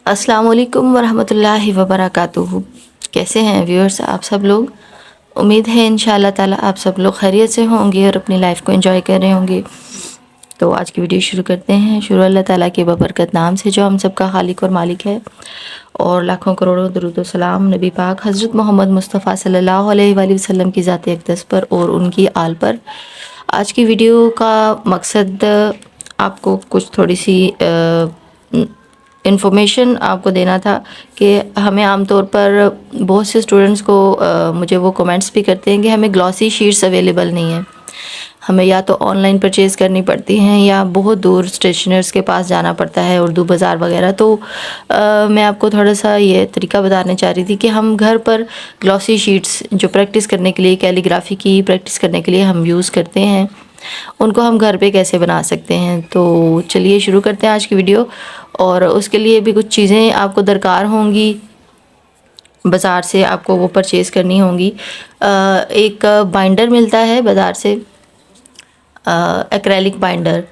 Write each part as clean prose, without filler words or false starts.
अस्सलाम वालेकुम वरहमतुल्लाहि वबरकातुहू। कैसे हैं व्यूअर्स आप सब लोग। उम्मीद है इंशाअल्लाह ताला आप सब लोग खैरियत से होंगे और अपनी लाइफ को एंजॉय कर रहे होंगे। तो आज की वीडियो शुरू करते हैं। शुरू अल्लाह ताला के बबरकत नाम से जो हम सब का खालिक और मालिक है, और लाखों करोड़ों दरूद व सलाम नबी पाक हज़रत मोहम्मद मुस्तफ़ा सल्लल्लाहु अलैहि वसल्लम की ज़ात अक़दस पर और उनकी आल पर। आज की वीडियो का मकसद आपको कुछ थोड़ी सी इन्फॉर्मेशन आपको देना था कि हमें आमतौर पर बहुत से स्टूडेंट्स को मुझे वो कमेंट्स भी करते हैं कि हमें ग्लॉसी शीट्स अवेलेबल नहीं है। हमें या तो ऑनलाइन परचेज़ करनी पड़ती हैं या बहुत दूर स्टेशनर्स के पास जाना पड़ता है, उर्दू बाज़ार वगैरह। तो मैं आपको थोड़ा सा ये तरीका बताने चाह रही थी कि हम घर पर ग्लॉसी शीट्स जो प्रैक्टिस करने के लिए, कैलीग्राफी की प्रैक्टिस करने के लिए हम यूज़ करते हैं, उनको हम घर पे कैसे बना सकते हैं। तो चलिए शुरू करते हैं आज की वीडियो। और उसके लिए भी कुछ चीज़ें आपको दरकार होंगी, बाज़ार से आपको वो परचेज़ करनी होंगी। एक बाइंडर मिलता है बाज़ार से, एक्रेलिक बाइंडर।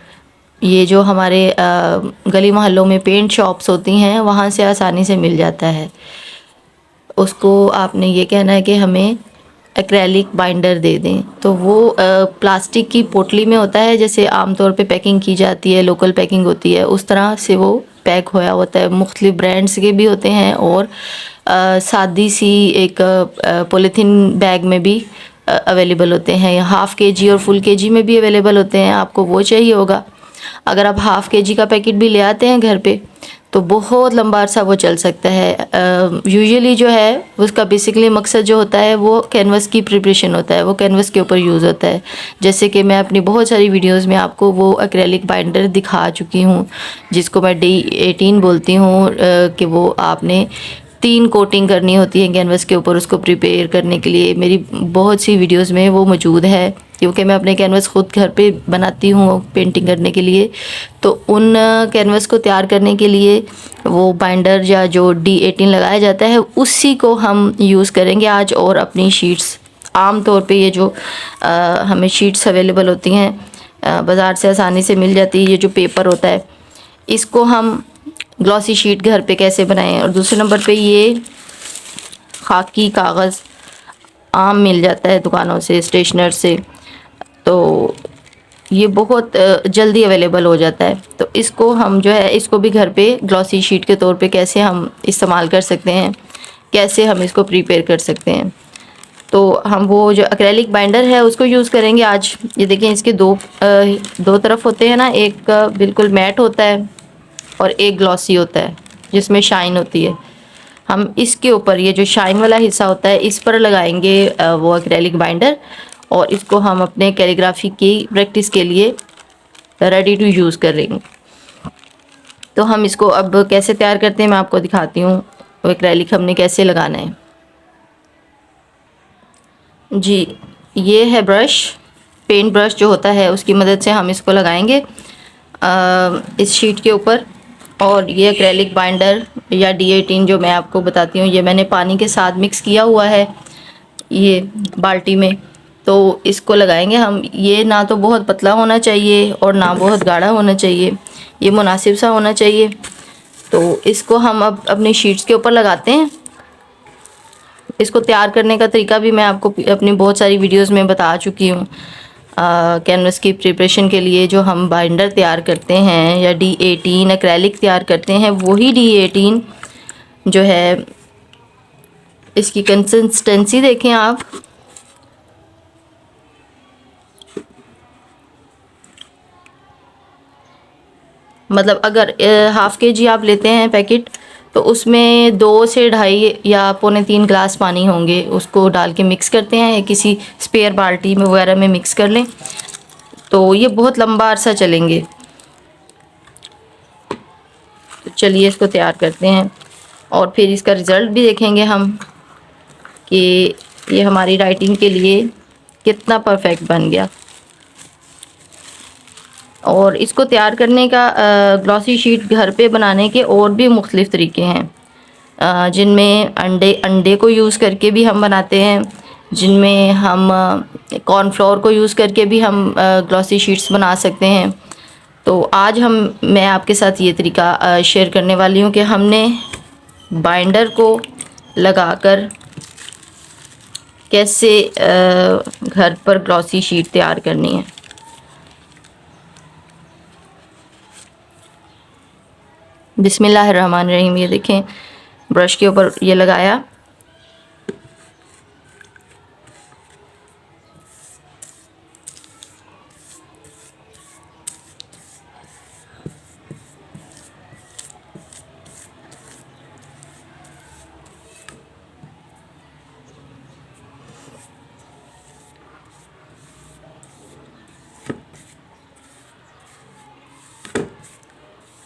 ये जो हमारे गली मोहल्लों में पेंट शॉप्स होती हैं वहाँ से आसानी से मिल जाता है। उसको आपने ये कहना है कि हमें एक्रेलिक बाइंडर दे दें, तो वो प्लास्टिक की पोटली में होता है, जैसे आमतौर पे पैकिंग की जाती है, लोकल पैकिंग होती है, उस तरह से वो पैक होया होता है। मुख्तलिफ ब्रांड्स के भी होते हैं और सादी सी एक पॉलीथीन बैग में भी अवेलेबल होते हैं। हाफ़ केजी और फुल केजी में भी अवेलेबल होते हैं। आपको वो चाहिए होगा। अगर आप हाफ़ केजी का पैकेट भी ले आते हैं घर पे तो बहुत लंबा अरसा वो चल सकता है। यूजुअली जो है उसका बेसिकली मकसद जो होता है वो कैनवस की प्रिपरेशन होता है, वो कैनवस के ऊपर यूज़ होता है। जैसे कि मैं अपनी बहुत सारी वीडियोस में आपको वो एक्रेलिक बाइंडर दिखा चुकी हूँ, जिसको मैं D18 बोलती हूँ, कि वो आपने 3 कोटिंग करनी होती है कैनवस के ऊपर उसको प्रिपेयर करने के लिए। मेरी बहुत सी वीडियोस में वो मौजूद है, क्योंकि मैं अपने कैनवस खुद घर पे बनाती हूँ पेंटिंग करने के लिए। तो उन कैनवस को तैयार करने के लिए वो बाइंडर या जो D18 लगाया जाता है उसी को हम यूज़ करेंगे आज। और अपनी शीट्स, आम तौर पे ये जो हमें शीट्स अवेलेबल होती हैं बाज़ार से आसानी से मिल जाती है, ये जो पेपर होता है, इसको हम ग्लॉसी शीट घर पे कैसे बनाएं। और दूसरे नंबर पे ये खाकी कागज़ आम मिल जाता है दुकानों से, स्टेशनर से, तो ये बहुत जल्दी अवेलेबल हो जाता है। तो इसको हम जो है इसको भी घर पे ग्लॉसी शीट के तौर पे कैसे हम इस्तेमाल कर सकते हैं, कैसे हम इसको प्रिपेयर कर सकते हैं। तो हम वो जो एक्रेलिक बाइंडर है उसको यूज़ करेंगे आज। ये देखें, इसके दो तरफ होते हैं ना, एक बिल्कुल मैट होता है और एक ग्लॉसी होता है जिसमें शाइन होती है। हम इसके ऊपर ये जो शाइन वाला हिस्सा होता है इस पर लगाएंगे वो एक्रेलिक बाइंडर, और इसको हम अपने कैलीग्राफी की प्रैक्टिस के लिए रेडी टू यूज़ करेंगे। तो हम इसको अब कैसे तैयार करते हैं मैं आपको दिखाती हूँ। वो एक्रेलिक हमने कैसे लगाना है। जी, ये है ब्रश, पेंट ब्रश जो होता है उसकी मदद से हम इसको लगाएंगे इस शीट के ऊपर। और ये एक्रेलिक बाइंडर या D18 जो मैं आपको बताती हूँ, ये मैंने पानी के साथ मिक्स किया हुआ है ये बाल्टी में। तो इसको लगाएंगे हम। ये ना तो बहुत पतला होना चाहिए और ना बहुत गाढ़ा होना चाहिए, ये मुनासिब सा होना चाहिए। तो इसको हम अब अपनी शीट्स के ऊपर लगाते हैं। इसको तैयार करने का तरीका भी मैं आपको अपनी बहुत सारी वीडियोस में बता चुकी हूँ। कैनवस की प्रिपरेशन के लिए जो हम बाइंडर तैयार करते हैं या D18 एक्रेलिक तैयार करते हैं, वही D18 जो है, इसकी कंसिस्टेंसी देखें आप। मतलब अगर हाफ़ केजी आप लेते हैं पैकेट तो उसमें 2 से ढाई या पौने 3 गिलास पानी होंगे। उसको डाल के मिक्स करते हैं, किसी स्पेयर बाल्टी में वगैरह में मिक्स कर लें, तो ये बहुत लंबा अरसा चलेंगे। तो चलिए इसको तैयार करते हैं और फिर इसका रिज़ल्ट भी देखेंगे हम कि ये हमारी राइटिंग के लिए कितना परफेक्ट बन गया। और इसको तैयार करने का ग्लॉसी शीट घर पे बनाने के और भी मुख्तलिफ़ तरीके हैं, जिनमें अंडे को यूज़ करके भी हम बनाते हैं, जिनमें हम कॉर्नफ्लोर को यूज़ करके भी हम ग्लॉसी शीट्स बना सकते हैं। तो आज मैं आपके साथ ये तरीका शेयर करने वाली हूँ कि हमने बाइंडर को लगाकर कैसे घर पर ग्लॉसी शीट तैयार करनी है। बिस्मिल्लाहिर्रहमानिर्रहीम। ये देखें, ब्रश के ऊपर ये लगाया,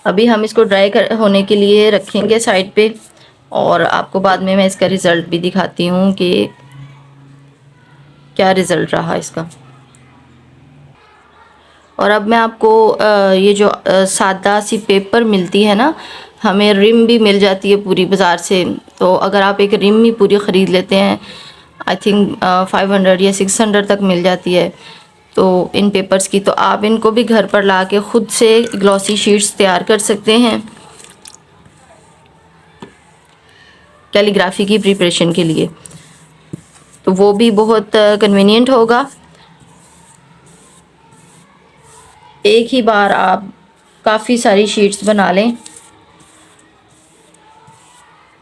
अभी हम इसको होने के लिए रखेंगे साइड पे, और आपको बाद में मैं इसका रिज़ल्ट भी दिखाती हूँ कि क्या रिज़ल्ट रहा इसका। और अब मैं आपको ये जो सादा सी पेपर मिलती है ना, हमें रिम भी मिल जाती है पूरी बाज़ार से। तो अगर आप एक रिम ही पूरी ख़रीद लेते हैं, आई थिंक 500 या 600 तक मिल जाती है तो इन पेपर्स की, तो आप इनको भी घर पर ला के ख़ुद से ग्लॉसी शीट्स तैयार कर सकते हैं कैलीग्राफी की प्रिपरेशन के लिए। तो वो भी बहुत कन्वीनियंट होगा। एक ही बार आप काफ़ी सारी शीट्स बना लें।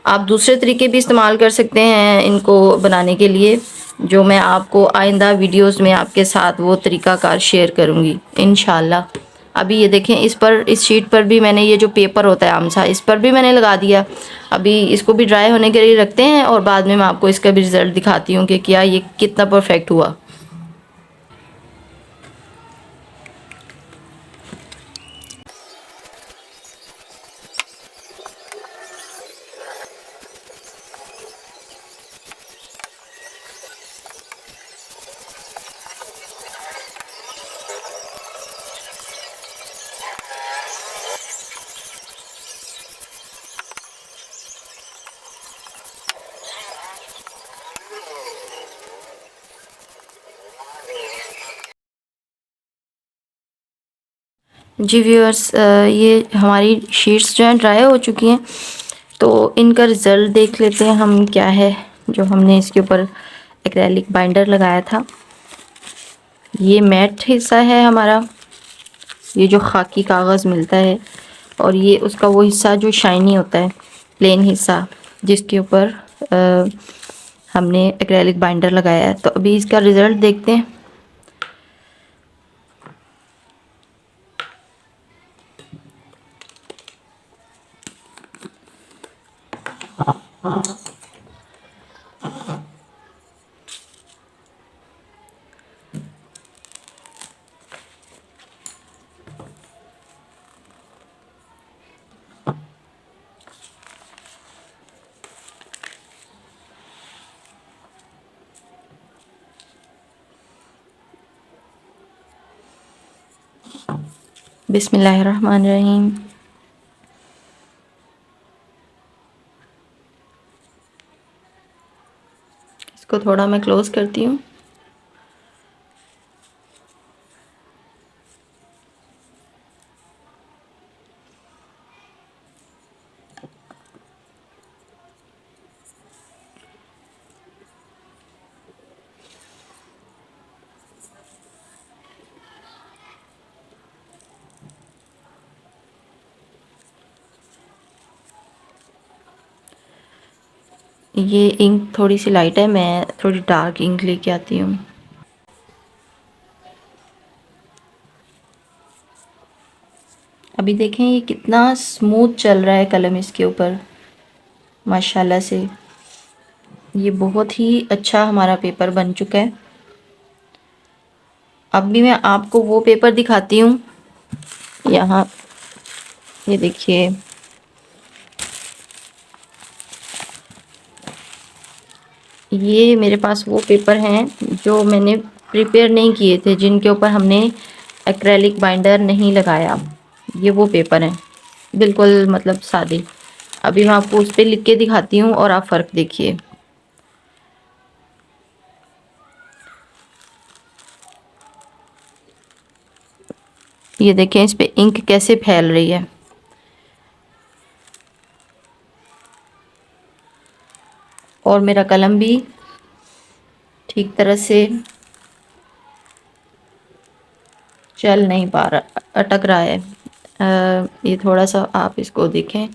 आप दूसरे तरीके भी इस्तेमाल कर सकते हैं इनको बनाने के लिए, जो मैं आपको आइंदा वीडियोस में आपके साथ वो तरीक़ाकार शेयर करूँगी इंशाल्लाह। अभी ये देखें, इस शीट पर भी मैंने ये जो पेपर होता है आमसा, इस पर भी मैंने लगा दिया। अभी इसको भी ड्राई होने के लिए रखते हैं और बाद में मैं आपको इसका भी रिज़ल्ट दिखाती हूँ कि क्या ये कितना परफेक्ट हुआ। जी व्यूअर्स, ये हमारी शीट्स जो हैं ड्राई हो चुकी हैं, तो इनका रिज़ल्ट देख लेते हैं हम क्या है। जो हमने इसके ऊपर एक्रेलिक बाइंडर लगाया था, ये मैट हिस्सा है हमारा, ये जो खाकी कागज़ मिलता है, और ये उसका वो हिस्सा जो शाइनी होता है, प्लेन हिस्सा, जिसके ऊपर हमने एक्रेलिक बाइंडर लगाया है। तो अभी इसका रिज़ल्ट देखते हैं। बिस्मिल्लाहिर्रहमानिर्रहीम। इसको थोड़ा मैं क्लोज़ करती हूँ। ये इंक थोड़ी सी लाइट है, मैं थोड़ी डार्क इंक लेके आती हूँ। अभी देखें ये कितना स्मूथ चल रहा है कलम इसके ऊपर, माशाल्लाह से। ये बहुत ही अच्छा हमारा पेपर बन चुका है। अब भी मैं आपको वो पेपर दिखाती हूँ। यहाँ ये देखिए, ये मेरे पास वो पेपर हैं जो मैंने प्रिपेयर नहीं किए थे, जिनके ऊपर हमने एक्रेलिक बाइंडर नहीं लगाया। ये वो पेपर हैं, बिल्कुल मतलब सादे। अभी मैं आपको उस पर लिख के दिखाती हूँ और आप फ़र्क देखिए। ये देखें इस पे इंक कैसे फैल रही है। और मेरा कलम भी ठीक तरह से चल नहीं पा रहा, अटक रहा है। ये थोड़ा सा आप इसको देखें।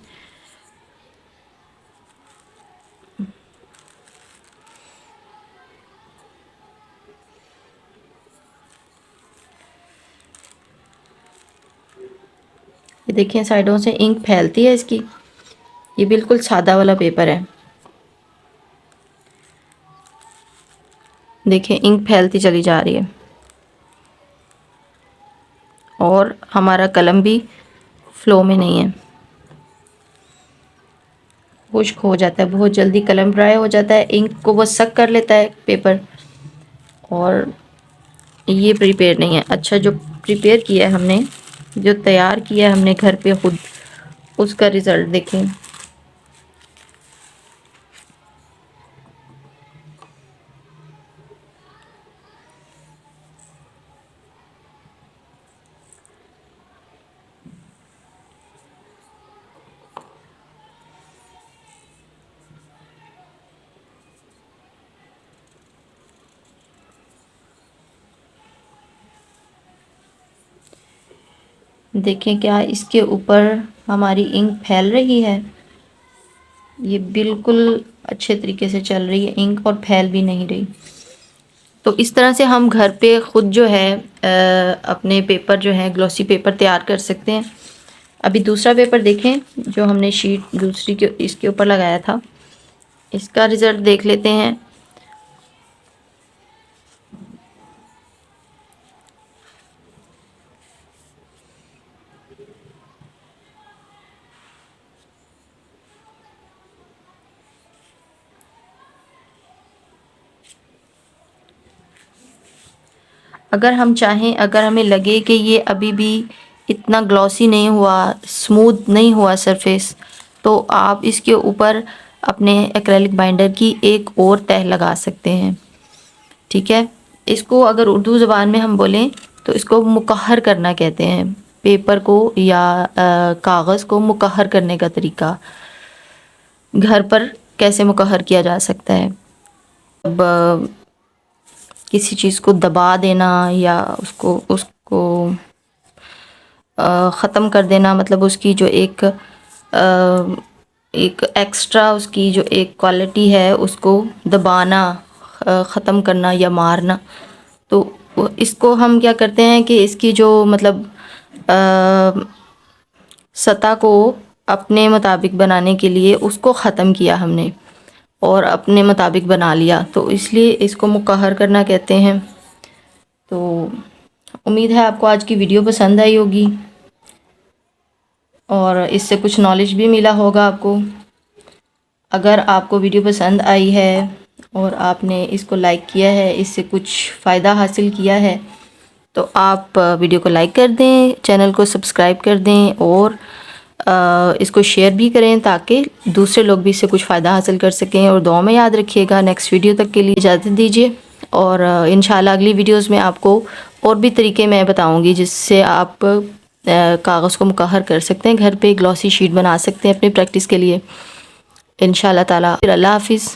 ये देखिए साइडों से इंक फैलती है इसकी। ये बिल्कुल सादा वाला पेपर है। देखिए इंक फैलती चली जा रही है और हमारा कलम भी फ्लो में नहीं है, खुश्क हो जाता है बहुत जल्दी, कलम ड्राई हो जाता है, इंक को वो सक कर लेता है पेपर। और ये प्रिपेयर नहीं है। अच्छा, जो प्रिपेयर किया है हमने, जो तैयार किया है हमने घर पे खुद, उसका रिज़ल्ट देखें। देखें क्या इसके ऊपर हमारी इंक फैल रही है। ये बिल्कुल अच्छे तरीके से चल रही है इंक और फैल भी नहीं रही। तो इस तरह से हम घर पे ख़ुद जो है अपने पेपर जो है ग्लॉसी पेपर तैयार कर सकते हैं। अभी दूसरा पेपर देखें जो हमने शीट दूसरी के इसके ऊपर लगाया था, इसका रिज़ल्ट देख लेते हैं। अगर हम चाहें, अगर हमें लगे कि ये अभी भी इतना ग्लॉसी नहीं हुआ, स्मूथ नहीं हुआ सरफेस, तो आप इसके ऊपर अपने एक्रेलिक बाइंडर की एक और तह लगा सकते हैं। ठीक है, इसको अगर उर्दू ज़बान में हम बोलें तो इसको मुकहर करना कहते हैं। पेपर को या कागज़ को मुकहर करने का तरीका घर पर कैसे मुकहर किया जा सकता है। अब किसी चीज़ को दबा देना या उसको ख़त्म कर देना, मतलब उसकी जो एक एक्स्ट्रा उसकी जो एक क्वालिटी है उसको दबाना, ख़त्म करना या मारना। तो इसको हम क्या करते हैं कि इसकी जो मतलब सतह को अपने मुताबिक बनाने के लिए उसको ख़त्म किया हमने और अपने मुताबिक बना लिया, तो इसलिए इसको मुकहर करना कहते हैं। तो उम्मीद है आपको आज की वीडियो पसंद आई होगी और इससे कुछ नॉलेज भी मिला होगा आपको। अगर आपको वीडियो पसंद आई है और आपने इसको लाइक किया है, इससे कुछ फ़ायदा हासिल किया है, तो आप वीडियो को लाइक कर दें, चैनल को सब्सक्राइब कर दें और इसको शेयर भी करें ताकि दूसरे लोग भी इससे कुछ फ़ायदा हासिल कर सकें। और दुआ में याद रखिएगा। नेक्स्ट वीडियो तक के लिए इजाज़त दीजिए और इंशाल्लाह अगली वीडियोस में आपको और भी तरीके मैं बताऊंगी जिससे आप कागज़ को मुकहर कर सकते हैं, घर पे ग्लॉसी शीट बना सकते हैं अपनी प्रैक्टिस के लिए इंशाल्लाह ताला। फिर अल्लाह हाफिज़।